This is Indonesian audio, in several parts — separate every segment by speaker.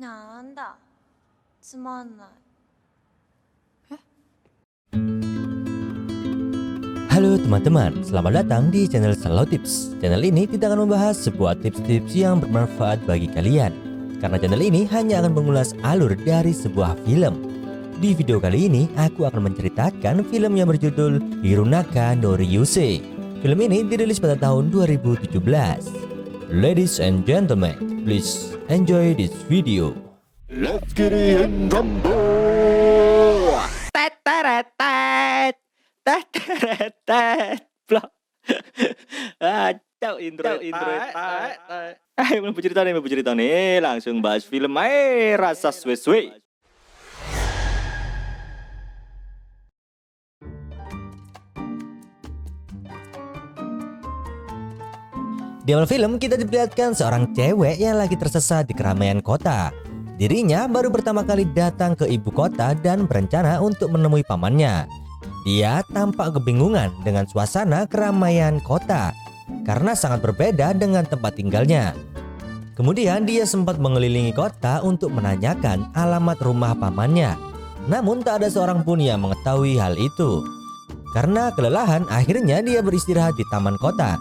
Speaker 1: なんだつまんない。
Speaker 2: Halo teman-teman, selamat datang di channel Slow Tips. Channel ini tidak akan membahas sebuah tips-tips yang bermanfaat bagi kalian, karena channel ini hanya akan mengulas alur dari sebuah film. Di video kali ini, aku akan menceritakan film yang berjudul Hirunaka no Ryusei. Film ini dirilis pada tahun 2017. Ladies and gentlemen, please enjoy this video.
Speaker 3: Let's get it in rumble.
Speaker 2: Blok. Intro. Belum cerita nih, langsung bahas film rasa suwe-suwe. Di awal film kita diperlihatkan seorang cewek yang lagi tersesat di keramaian kota. Dirinya baru pertama kali datang ke ibu kota dan berencana untuk menemui pamannya. Dia tampak kebingungan dengan suasana keramaian kota karena sangat berbeda dengan tempat tinggalnya. Kemudian dia sempat mengelilingi kota untuk menanyakan alamat rumah pamannya. Namun tak ada seorang pun yang mengetahui hal itu. Karena kelelahan, akhirnya dia beristirahat di taman kota.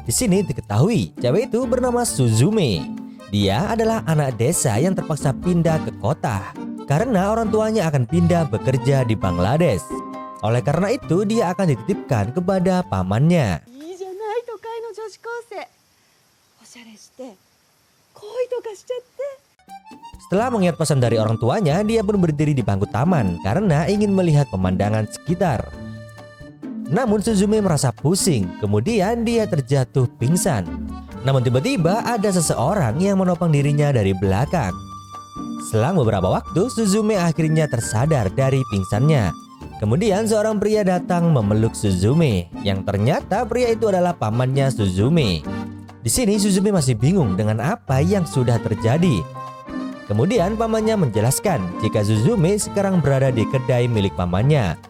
Speaker 2: Di sini diketahui cewek itu bernama Suzume. Dia adalah anak desa yang terpaksa pindah ke kota karena orang tuanya akan pindah bekerja di Bangladesh. Oleh karena itu dia akan dititipkan kepada pamannya. Setelah mengingat pesan dari orang tuanya, dia pun berdiri di bangku taman karena ingin melihat pemandangan sekitar. Namun Suzume merasa pusing, kemudian dia terjatuh pingsan. Namun tiba-tiba ada seseorang yang menopang dirinya dari belakang. Selang beberapa waktu, Suzume akhirnya tersadar dari pingsannya. Kemudian seorang pria datang memeluk Suzume, yang ternyata pria itu adalah pamannya Suzume. Di sini Suzume masih bingung dengan apa yang sudah terjadi. Kemudian pamannya menjelaskan jika Suzume sekarang berada di kedai milik pamannya.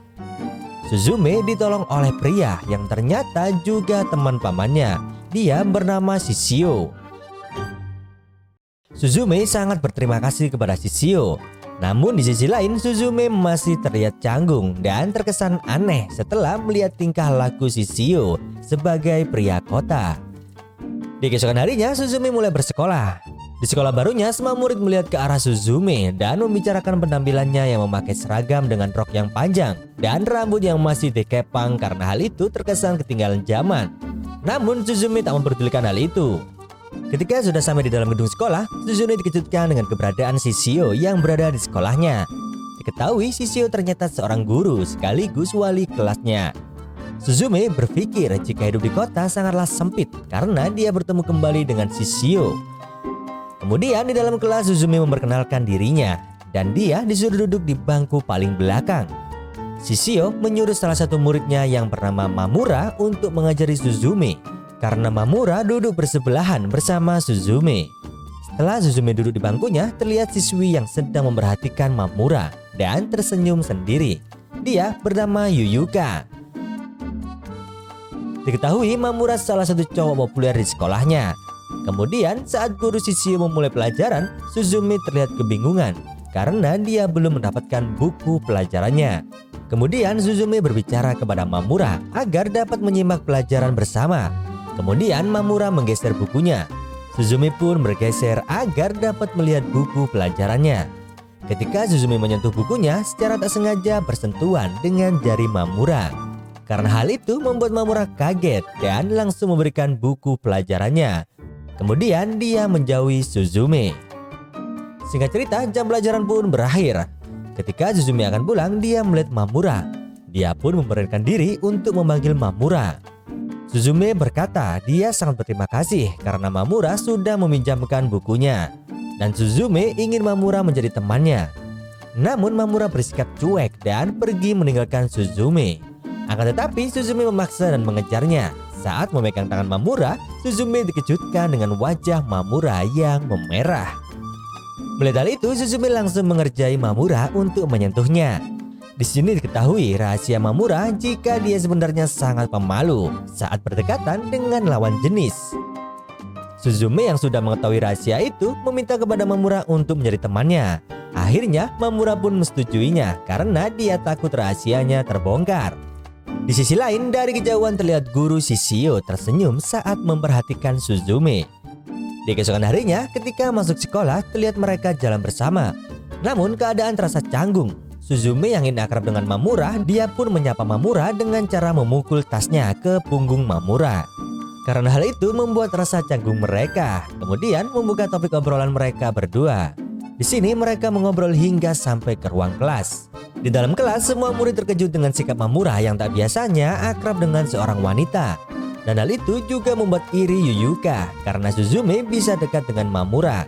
Speaker 2: Suzume ditolong oleh pria yang ternyata juga teman pamannya. Dia bernama Shishio. Suzume sangat berterima kasih kepada Shishio. Namun di sisi lain Suzume masih terlihat canggung dan terkesan aneh setelah melihat tingkah laku Shishio sebagai pria kota. Di keesokan harinya Suzume mulai bersekolah. Di sekolah barunya, semua murid melihat ke arah Suzume dan membicarakan penampilannya yang memakai seragam dengan rok yang panjang dan rambut yang masih dikepang karena hal itu terkesan ketinggalan zaman. Namun Suzume tak memperdulikan hal itu. Ketika sudah sampai di dalam gedung sekolah, Suzume dikejutkan dengan keberadaan Shishio yang berada di sekolahnya. Diketahui Shishio ternyata seorang guru sekaligus wali kelasnya. Suzume berpikir jika hidup di kota sangatlah sempit karena dia bertemu kembali dengan Shishio. Kemudian di dalam kelas Suzume memperkenalkan dirinya dan dia disuruh duduk di bangku paling belakang. Shishio menyuruh salah satu muridnya yang bernama Mamura untuk mengajari Suzume karena Mamura duduk bersebelahan bersama Suzume. Setelah Suzume duduk di bangkunya, terlihat siswi yang sedang memperhatikan Mamura dan tersenyum sendiri. Dia bernama Yuyuka. Diketahui Mamura salah satu cowok populer di sekolahnya. Kemudian saat guru Shishio memulai pelajaran, Suzume terlihat kebingungan karena dia belum mendapatkan buku pelajarannya. Kemudian Suzume berbicara kepada Mamura agar dapat menyimak pelajaran bersama. Kemudian Mamura menggeser bukunya. Suzume pun bergeser agar dapat melihat buku pelajarannya. Ketika Suzume menyentuh bukunya, secara tak sengaja bersentuhan dengan jari Mamura. Karena hal itu membuat Mamura kaget dan langsung memberikan buku pelajarannya. Kemudian dia menjauhi Suzume. Singkat cerita, jam pelajaran pun berakhir. Ketika Suzume akan pulang, dia melihat Mamura. Dia pun memberanikan diri untuk memanggil Mamura. Suzume berkata dia sangat berterima kasih karena Mamura sudah meminjamkan bukunya. Dan Suzume ingin Mamura menjadi temannya. Namun Mamura bersikap cuek dan pergi meninggalkan Suzume. Akan tetapi Suzume memaksa dan mengejarnya. Saat memegang tangan Mamura, Suzume dikejutkan dengan wajah Mamura yang memerah. Melihat hal itu, Suzume langsung mengerjai Mamura untuk menyentuhnya. Di sini diketahui rahasia Mamura jika dia sebenarnya sangat pemalu saat berdekatan dengan lawan jenis. Suzume yang sudah mengetahui rahasia itu meminta kepada Mamura untuk menjadi temannya. Akhirnya Mamura pun menyetujui karena dia takut rahasianya terbongkar. Di sisi lain, dari kejauhan terlihat guru Shishio tersenyum saat memperhatikan Suzume. Di keesokan harinya, ketika masuk sekolah, terlihat mereka jalan bersama. Namun keadaan terasa canggung. Suzume yang ingin akrab dengan Mamura, dia pun menyapa Mamura dengan cara memukul tasnya ke punggung Mamura. Karena hal itu membuat rasa canggung mereka, kemudian membuka topik obrolan mereka berdua. Di sini mereka mengobrol hingga sampai ke ruang kelas. Di dalam kelas, semua murid terkejut dengan sikap Mamura yang tak biasanya akrab dengan seorang wanita. Dan hal itu juga membuat iri Yuyuka karena Suzume bisa dekat dengan Mamura.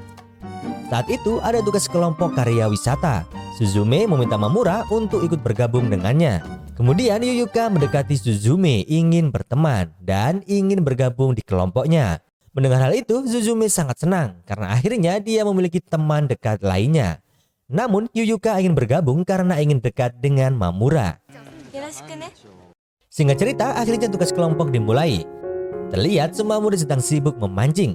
Speaker 2: Saat itu ada tugas kelompok karya wisata. Suzume meminta Mamura untuk ikut bergabung dengannya. Kemudian Yuyuka mendekati Suzume ingin berteman dan ingin bergabung di kelompoknya. Mendengar hal itu, Suzume sangat senang karena akhirnya dia memiliki teman dekat lainnya. Namun Yuyuka ingin bergabung karena ingin dekat dengan Mamura. Singkat cerita, akhirnya tugas kelompok dimulai. Terlihat semua murid sedang sibuk memancing.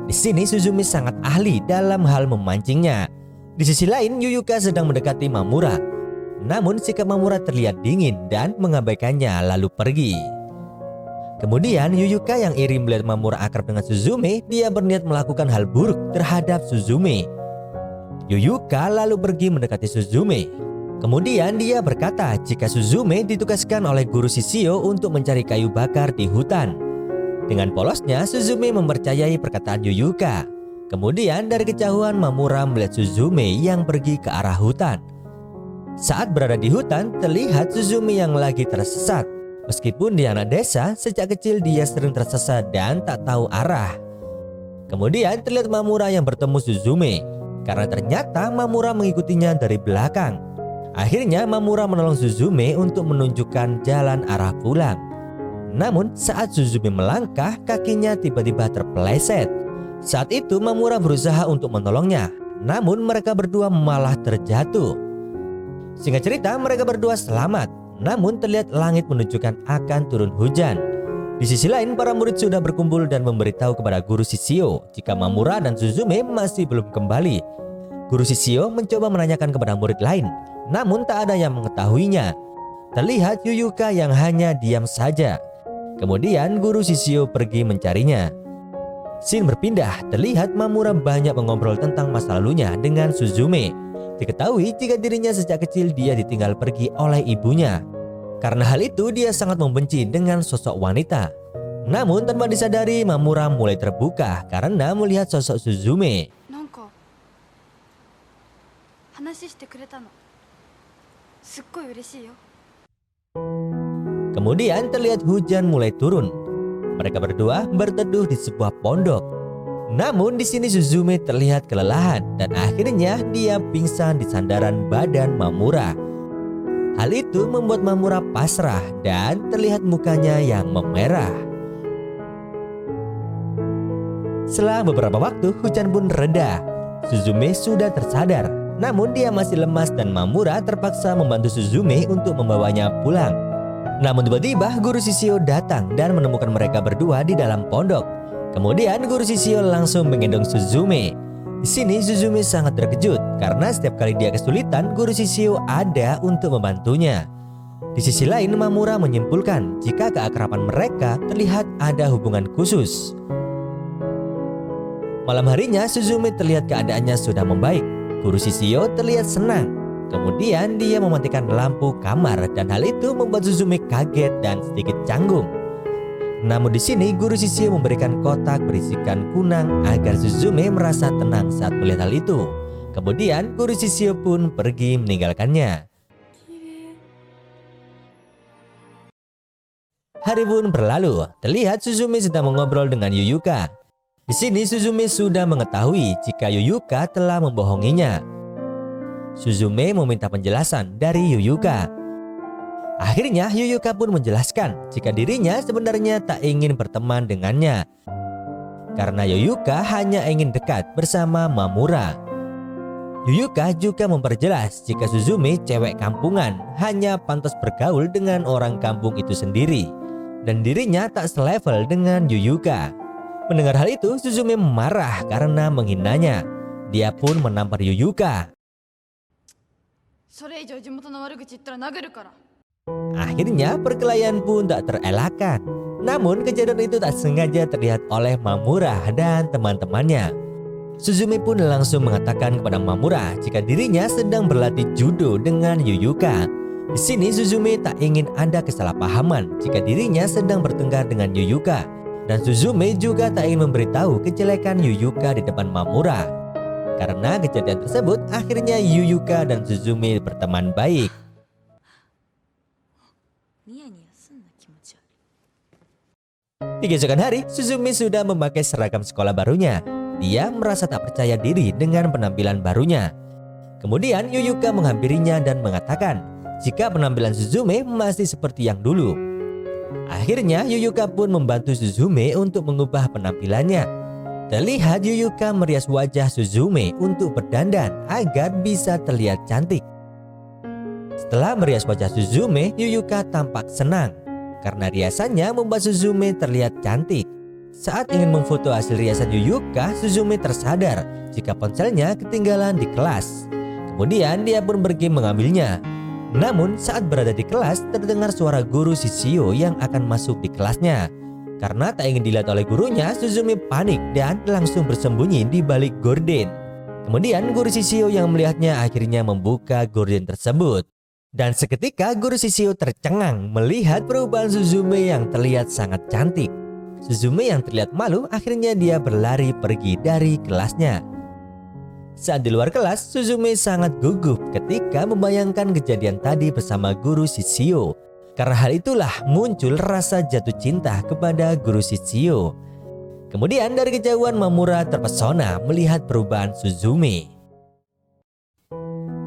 Speaker 2: Di sini Suzume sangat ahli dalam hal memancingnya. Di sisi lain, Yuyuka sedang mendekati Mamura. Namun sikap Mamura terlihat dingin dan mengabaikannya lalu pergi. Kemudian Yuyuka yang iri melihat Mamura akrab dengan Suzume, dia berniat melakukan hal buruk terhadap Suzume. Yuyuka lalu pergi mendekati Suzume. Kemudian dia berkata jika Suzume ditugaskan oleh guru Shishio untuk mencari kayu bakar di hutan. Dengan polosnya Suzume mempercayai perkataan Yuyuka. Kemudian dari kejauhan Mamura melihat Suzume yang pergi ke arah hutan. Saat berada di hutan, terlihat Suzume yang lagi tersesat. Meskipun dia anak desa, sejak kecil dia sering tersesat dan tak tahu arah. Kemudian terlihat Mamura yang bertemu Suzume. Karena ternyata Mamura mengikutinya dari belakang. Akhirnya Mamura menolong Suzume untuk menunjukkan jalan arah pulang. Namun saat Suzume melangkah, kakinya tiba-tiba terpeleset. Saat itu Mamura berusaha untuk menolongnya. Namun mereka berdua malah terjatuh. Singkat cerita, mereka berdua selamat. Namun terlihat langit menunjukkan akan turun hujan. Di sisi lain, para murid sudah berkumpul dan memberitahu kepada guru Shishio jika Mamura dan Suzume masih belum kembali. Guru Shishio mencoba menanyakan kepada murid lain, namun tak ada yang mengetahuinya. Terlihat Yuyuka yang hanya diam saja. Kemudian guru Shishio pergi mencarinya. Scene berpindah, terlihat Mamura banyak mengobrol tentang masa lalunya dengan Suzume. Diketahui jika dirinya sejak kecil dia ditinggal pergi oleh ibunya. Karena hal itu dia sangat membenci dengan sosok wanita. Namun tanpa disadari Mamura mulai terbuka karena melihat sosok Suzume. Kemudian terlihat hujan mulai turun. Mereka berdua berteduh di sebuah pondok. Namun di sini Suzume terlihat kelelahan dan akhirnya dia pingsan di sandaran badan Mamura. Hal itu membuat Mamura pasrah dan terlihat mukanya yang memerah. Setelah beberapa waktu hujan pun reda. Suzume sudah tersadar, namun dia masih lemas dan Mamura terpaksa membantu Suzume untuk membawanya pulang. Namun tiba-tiba guru Shishio datang dan menemukan mereka berdua di dalam pondok. Kemudian guru Shishio langsung menggendong Suzume. Di sini Suzume sangat terkejut karena setiap kali dia kesulitan, guru Shishio ada untuk membantunya. Di sisi lain, Mamura menyimpulkan jika keakraban mereka terlihat ada hubungan khusus. Malam harinya Suzume terlihat keadaannya sudah membaik. Guru Shishio terlihat senang. Kemudian dia mematikan lampu kamar dan hal itu membuat Suzume kaget dan sedikit canggung. Namun di sini guru Shishio memberikan kotak berisikan kunang agar Suzume merasa tenang saat melihat hal itu. Kemudian guru Shishio pun pergi meninggalkannya. Hari pun berlalu. Terlihat Suzume sedang mengobrol dengan Yuyuka. Di sini Suzume sudah mengetahui jika Yuyuka telah membohonginya. Suzume meminta penjelasan dari Yuyuka. Akhirnya Yuyuka pun menjelaskan jika dirinya sebenarnya tak ingin berteman dengannya. Karena Yuyuka hanya ingin dekat bersama Mamura. Yuyuka juga memperjelas jika Suzume cewek kampungan hanya pantas bergaul dengan orang kampung itu sendiri. Dan dirinya tak selevel dengan Yuyuka. Mendengar hal itu, Suzume marah karena menghinanya. Dia pun menampar Yuyuka.
Speaker 4: それ以上地元の悪口言ったら殴るから。
Speaker 2: Akhirnya perkelahian pun tak terelakkan. Namun kejadian itu tak sengaja terlihat oleh Mamura dan teman-temannya. Suzume pun langsung mengatakan kepada Mamura jika dirinya sedang berlatih judo dengan Yuyuka. Di sini Suzume tak ingin ada kesalahpahaman jika dirinya sedang bertengkar dengan Yuyuka. Dan Suzume juga tak ingin memberitahu kejelekan Yuyuka di depan Mamura. Karena kejadian tersebut, akhirnya Yuyuka dan Suzume berteman baik.
Speaker 1: ニヤニヤすんな気持ち悪い。
Speaker 2: Di keesokan hari, Suzume sudah memakai seragam sekolah barunya. Dia merasa tak percaya diri dengan penampilan barunya. Kemudian Yuyuka menghampirinya dan mengatakan jika penampilan Suzume masih seperti yang dulu. Akhirnya Yuyuka pun membantu Suzume untuk mengubah penampilannya. Terlihat Yuyuka merias wajah Suzume untuk berdandan agar bisa terlihat cantik. Setelah merias wajah Suzume, Yuyuka tampak senang karena riasannya membuat Suzume terlihat cantik. Saat ingin memfoto hasil riasan Yuyuka, Suzume tersadar jika ponselnya ketinggalan di kelas. Kemudian dia pun pergi mengambilnya. Namun saat berada di kelas, terdengar suara guru Shishio yang akan masuk di kelasnya. Karena tak ingin dilihat oleh gurunya, Suzume panik dan langsung bersembunyi di balik gorden. Kemudian guru Shishio yang melihatnya akhirnya membuka gorden tersebut. Dan seketika guru Shishio tercengang melihat perubahan Suzume yang terlihat sangat cantik. Suzume yang terlihat malu akhirnya dia berlari pergi dari kelasnya. Saat di luar kelas, Suzume sangat gugup ketika membayangkan kejadian tadi bersama guru Shishio. Karena hal itulah muncul rasa jatuh cinta kepada guru Shishio. Kemudian dari kejauhan Mamura terpesona melihat perubahan Suzume.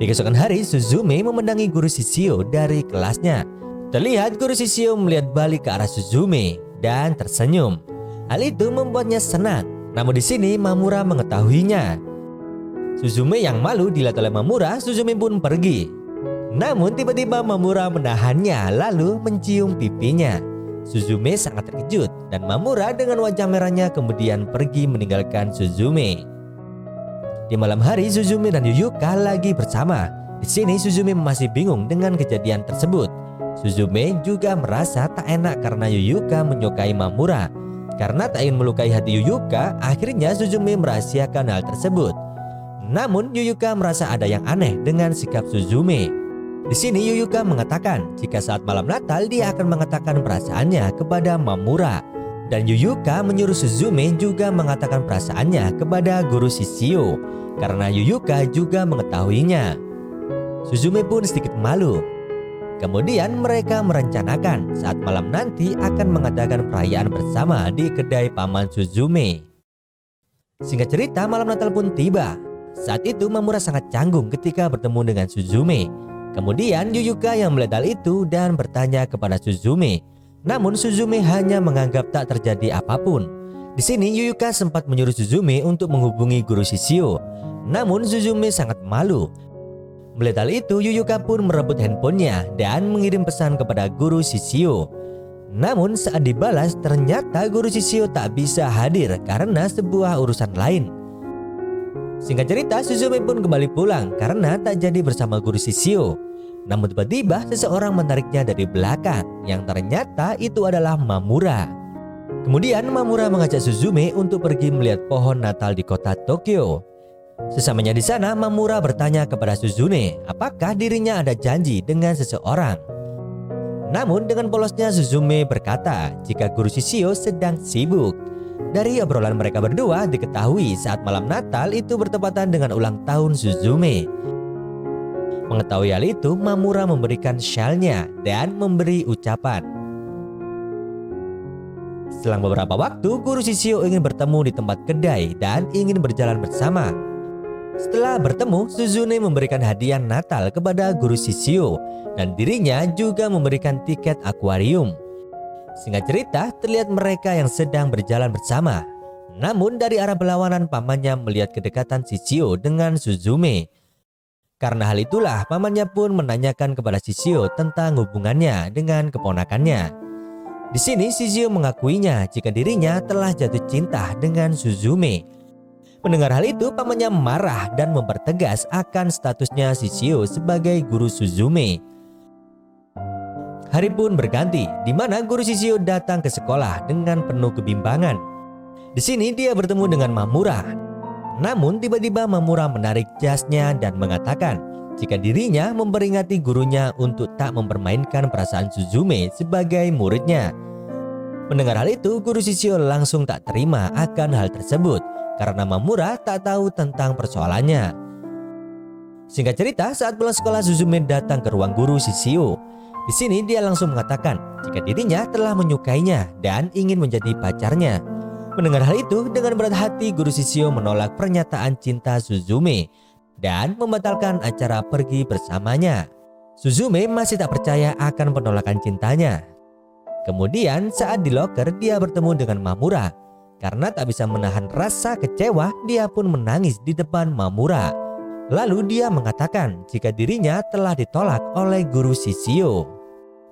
Speaker 2: Di keesokan hari, Suzume memandangi guru Shishio dari kelasnya. Terlihat guru Shishio melihat balik ke arah Suzume dan tersenyum. Hal itu membuatnya senang. Namun di sini Mamura mengetahuinya. Suzume yang malu dilihat oleh Mamura, Suzume pun pergi. Namun tiba-tiba Mamura menahannya lalu mencium pipinya. Suzume sangat terkejut dan Mamura dengan wajah merahnya kemudian pergi meninggalkan Suzume. Di malam hari, Suzume dan Yuyuka lagi bersama. Di sini Suzume masih bingung dengan kejadian tersebut. Suzume juga merasa tak enak karena Yuyuka menyukai Mamura. Karena tak ingin melukai hati Yuyuka, akhirnya Suzume merahasiakan hal tersebut. Namun Yuyuka merasa ada yang aneh dengan sikap Suzume. Di sini Yuyuka mengatakan jika saat malam Natal dia akan mengatakan perasaannya kepada Mamura. Dan Yuyuka menyuruh Suzume juga mengatakan perasaannya kepada guru Shishio. Karena Yuyuka juga mengetahuinya. Suzume pun sedikit malu. Kemudian mereka merencanakan saat malam nanti akan mengadakan perayaan bersama di kedai paman Suzume. Singkat cerita, malam Natal pun tiba. Saat itu Mamura sangat canggung ketika bertemu dengan Suzume. Kemudian Yuyuka yang melihat hal itu dan bertanya kepada Suzume. Namun Suzume hanya menganggap tak terjadi apapun. Di sini Yuyuka sempat menyuruh Suzume untuk menghubungi guru Shishio. Namun Suzume sangat malu. Melihat hal itu, Yuyuka pun merebut handphonenya dan mengirim pesan kepada guru Shishio. Namun saat dibalas, ternyata guru Shishio tak bisa hadir karena sebuah urusan lain. Singkat cerita, Suzume pun kembali pulang karena tak jadi bersama guru Shishio. Namun tiba-tiba seseorang menariknya dari belakang yang ternyata itu adalah Mamura. Kemudian Mamura mengajak Suzume untuk pergi melihat pohon Natal di kota Tokyo. Sesamanya di sana, Mamura bertanya kepada Suzume apakah dirinya ada janji dengan seseorang. Namun dengan polosnya Suzume berkata jika guru Shishio sedang sibuk. Dari obrolan mereka berdua diketahui saat malam Natal itu bertepatan dengan ulang tahun Suzume. Mengetahui hal itu, Mamura memberikan syalnya dan memberi ucapan. Selang beberapa waktu, guru Shishio ingin bertemu di tempat kedai dan ingin berjalan bersama. Setelah bertemu, Suzume memberikan hadiah Natal kepada guru Shishio dan dirinya juga memberikan tiket akuarium. Singkat cerita, terlihat mereka yang sedang berjalan bersama. Namun dari arah berlawanan pamannya melihat kedekatan Shishio dengan Suzume. Karena hal itulah pamannya pun menanyakan kepada Shishio tentang hubungannya dengan keponakannya. Di sini Shizio mengakuinya jika dirinya telah jatuh cinta dengan Suzume. Mendengar hal itu, pamannya marah dan mempertegas akan statusnya Shizio sebagai guru Suzume. Hari pun berganti, di mana guru Shizio datang ke sekolah dengan penuh kebimbangan. Di sini dia bertemu dengan Mamura. Namun tiba-tiba Mamura menarik jasnya dan mengatakan jika dirinya memperingati gurunya untuk tak mempermainkan perasaan Suzume sebagai muridnya. Mendengar hal itu, guru Shizio langsung tak terima akan hal tersebut karena Mamura tak tahu tentang persoalannya. Singkat cerita, saat pulang sekolah Suzume datang ke ruang guru Shizio. Di sini dia langsung mengatakan jika dirinya telah menyukainya dan ingin menjadi pacarnya. Mendengar hal itu, dengan berat hati guru Shizio menolak pernyataan cinta Suzume dan membatalkan acara pergi bersamanya. Suzume masih tak percaya akan penolakan cintanya. Kemudian saat di loker dia bertemu dengan Mamura. Karena tak bisa menahan rasa kecewa, dia pun menangis di depan Mamura. Lalu dia mengatakan jika dirinya telah ditolak oleh guru Shizio.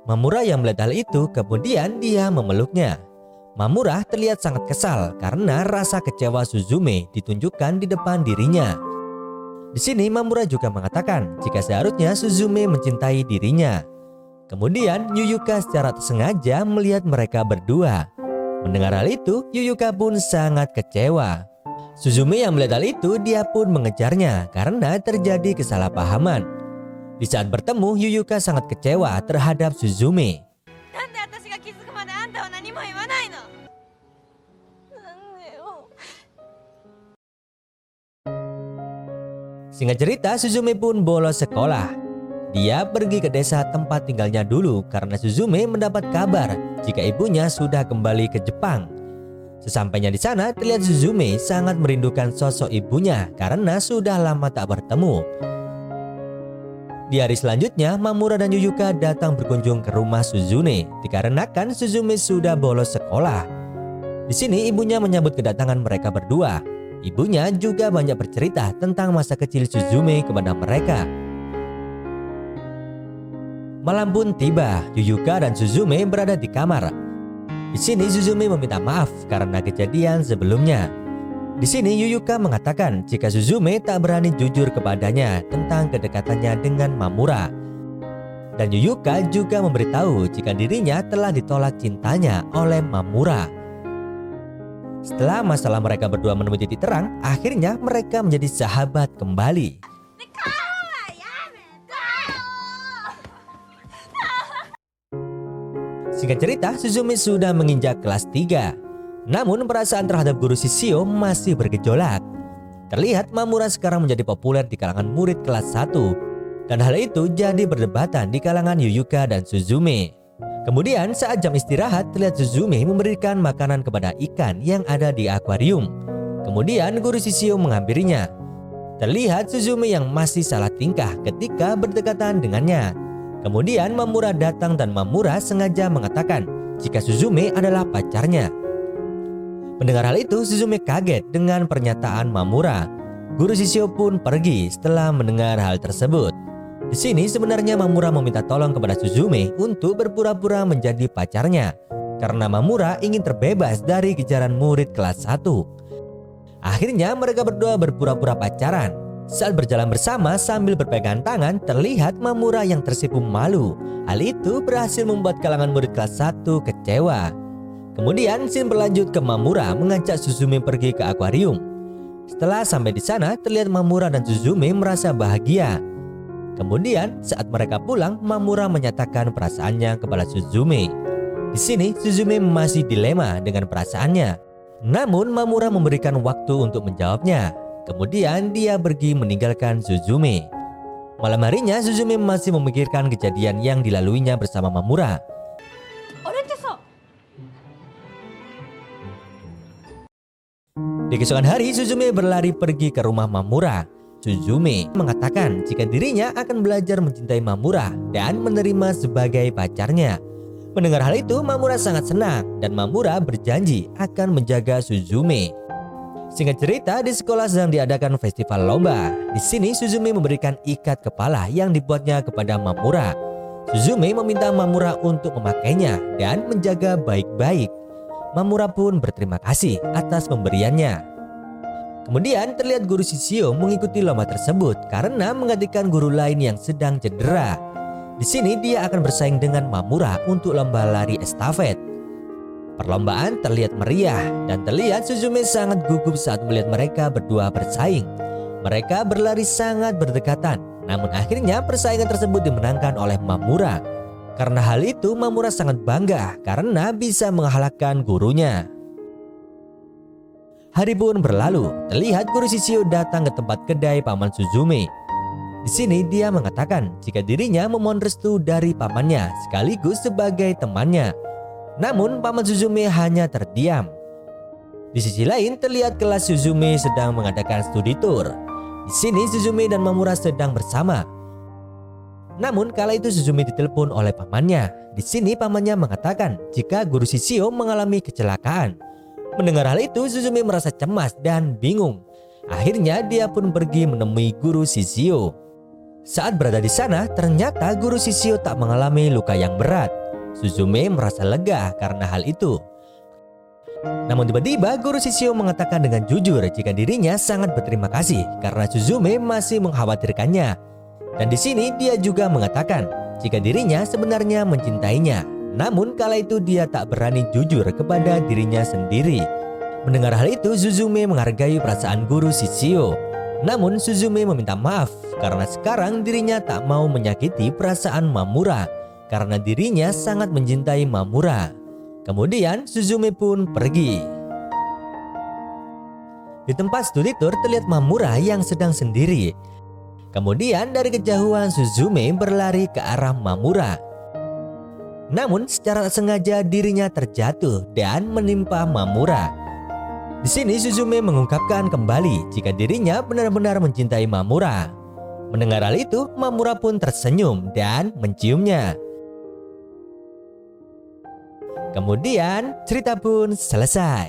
Speaker 2: Mamura yang melihat hal itu kemudian dia memeluknya. Mamura terlihat sangat kesal karena rasa kecewa Suzume ditunjukkan di depan dirinya. Di sini Mamura juga mengatakan jika seharusnya Suzume mencintai dirinya. Kemudian Yuyuka secara sengaja melihat mereka berdua. Mendengar hal itu, Yuyuka pun sangat kecewa. Suzume yang melihat hal itu, dia pun mengejarnya karena terjadi kesalahpahaman. Di saat bertemu, Yuyuka sangat kecewa terhadap Suzume. Singkat cerita, Suzume pun bolos sekolah. Dia pergi ke desa tempat tinggalnya dulu karena Suzume mendapat kabar jika ibunya sudah kembali ke Jepang. Sesampainya di sana, terlihat Suzume sangat merindukan sosok ibunya karena sudah lama tak bertemu. Di hari selanjutnya, Mamura dan Yuyuka datang berkunjung ke rumah Suzume dikarenakan Suzume sudah bolos sekolah. Di sini ibunya menyambut kedatangan mereka berdua. Ibunya juga banyak bercerita tentang masa kecil Suzume kepada mereka. Malam pun tiba, Yuyuka dan Suzume berada di kamar. Di sini Suzume meminta maaf karena kejadian sebelumnya. Di sini Yuyuka mengatakan jika Suzume tak berani jujur kepadanya tentang kedekatannya dengan Mamura. Dan Yuyuka juga memberitahu jika dirinya telah ditolak cintanya oleh Mamura. Setelah masalah mereka berdua menemui titik terang, akhirnya mereka menjadi sahabat kembali. Singkat cerita, Suzume sudah menginjak kelas 3. Namun perasaan terhadap guru Shizio masih bergejolak. Terlihat Mamura sekarang menjadi populer di kalangan murid kelas 1. Dan hal itu jadi perdebatan di kalangan Yuyuka dan Suzume. Kemudian saat jam istirahat, terlihat Suzume memberikan makanan kepada ikan yang ada di akuarium. Kemudian guru Shizio menghampirinya. Terlihat Suzume yang masih salah tingkah ketika berdekatan dengannya. Kemudian Mamura datang dan Mamura sengaja mengatakan jika Suzume adalah pacarnya. Mendengar hal itu, Suzume kaget dengan pernyataan Mamura. Guru Shizio pun pergi setelah mendengar hal tersebut. Di sini sebenarnya Mamura meminta tolong kepada Suzume untuk berpura-pura menjadi pacarnya karena Mamura ingin terbebas dari kejaran murid kelas 1. Akhirnya mereka berdua berpura-pura pacaran. Saat berjalan bersama sambil berpegangan tangan, terlihat Mamura yang tersipu malu. Hal itu berhasil membuat kalangan murid kelas 1 kecewa. Kemudian scene berlanjut ke Mamura mengajak Suzume pergi ke akuarium. Setelah sampai di sana, terlihat Mamura dan Suzume merasa bahagia. Kemudian saat mereka pulang, Mamura menyatakan perasaannya kepada Suzume. Di sini Suzume masih dilema dengan perasaannya. Namun Mamura memberikan waktu untuk menjawabnya. Kemudian dia pergi meninggalkan Suzume. Malam harinya Suzume masih memikirkan kejadian yang dilaluinya bersama Mamura. Di keesokan hari Suzume berlari pergi ke rumah Mamura. Suzume mengatakan jika dirinya akan belajar mencintai Mamura dan menerima sebagai pacarnya. Mendengar hal itu Mamura sangat senang dan Mamura berjanji akan menjaga Suzume. Singkat cerita, di sekolah sedang diadakan festival lomba. Di sini Suzume memberikan ikat kepala yang dibuatnya kepada Mamura. Suzume meminta Mamura untuk memakainya dan menjaga baik-baik. Mamura pun berterima kasih atas pemberiannya. Kemudian terlihat guru Shishio mengikuti lomba tersebut karena menggantikan guru lain yang sedang cedera. Di sini dia akan bersaing dengan Mamura untuk lomba lari estafet. Perlombaan terlihat meriah dan terlihat Suzume sangat gugup saat melihat mereka berdua bersaing. Mereka berlari sangat berdekatan, namun akhirnya persaingan tersebut dimenangkan oleh Mamura. Karena hal itu Mamura sangat bangga karena bisa mengalahkan gurunya. Hari pun berlalu, terlihat guru Shishio datang ke tempat kedai paman Suzume. Di sini dia mengatakan jika dirinya memohon restu dari pamannya sekaligus sebagai temannya. Namun paman Suzume hanya terdiam. Di sisi lain terlihat kelas Suzume sedang mengadakan studi tour. Di sini Suzume dan Mamura sedang bersama. Namun kala itu Suzume ditelepon oleh pamannya. Di sini pamannya mengatakan jika guru Shishio mengalami kecelakaan. Mendengar hal itu Suzume merasa cemas dan bingung. Akhirnya dia pun pergi menemui guru Shishio. Saat berada di sana ternyata guru Shishio tak mengalami luka yang berat. Suzume merasa lega karena hal itu. Namun tiba-tiba guru Shishio mengatakan dengan jujur jika dirinya sangat berterima kasih karena Suzume masih mengkhawatirkannya. Dan di sini dia juga mengatakan jika dirinya sebenarnya mencintainya. Namun kala itu dia tak berani jujur kepada dirinya sendiri. Mendengar hal itu Suzume menghargai perasaan guru Shishio. Namun Suzume meminta maaf karena sekarang dirinya tak mau menyakiti perasaan Mamura karena dirinya sangat mencintai Mamura. Kemudian Suzume pun pergi. Di tempat studi tour terlihat Mamura yang sedang sendiri. Kemudian dari kejauhan Suzume berlari ke arah Mamura. Namun secara tak sengaja dirinya terjatuh dan menimpa Mamura. Di sini Suzume mengungkapkan kembali jika dirinya benar-benar mencintai Mamura. Mendengar hal itu Mamura pun tersenyum dan menciumnya. Kemudian cerita pun selesai.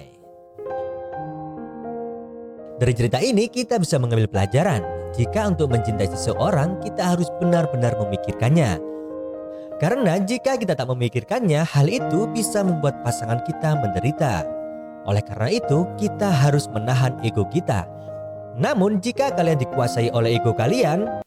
Speaker 2: Dari cerita ini kita bisa mengambil pelajaran jika untuk mencintai seseorang kita harus benar-benar memikirkannya. Karena jika kita tak memikirkannya, hal itu bisa membuat pasangan kita menderita. Oleh karena itu, kita harus menahan ego kita. Namun jika kalian dikuasai oleh ego kalian,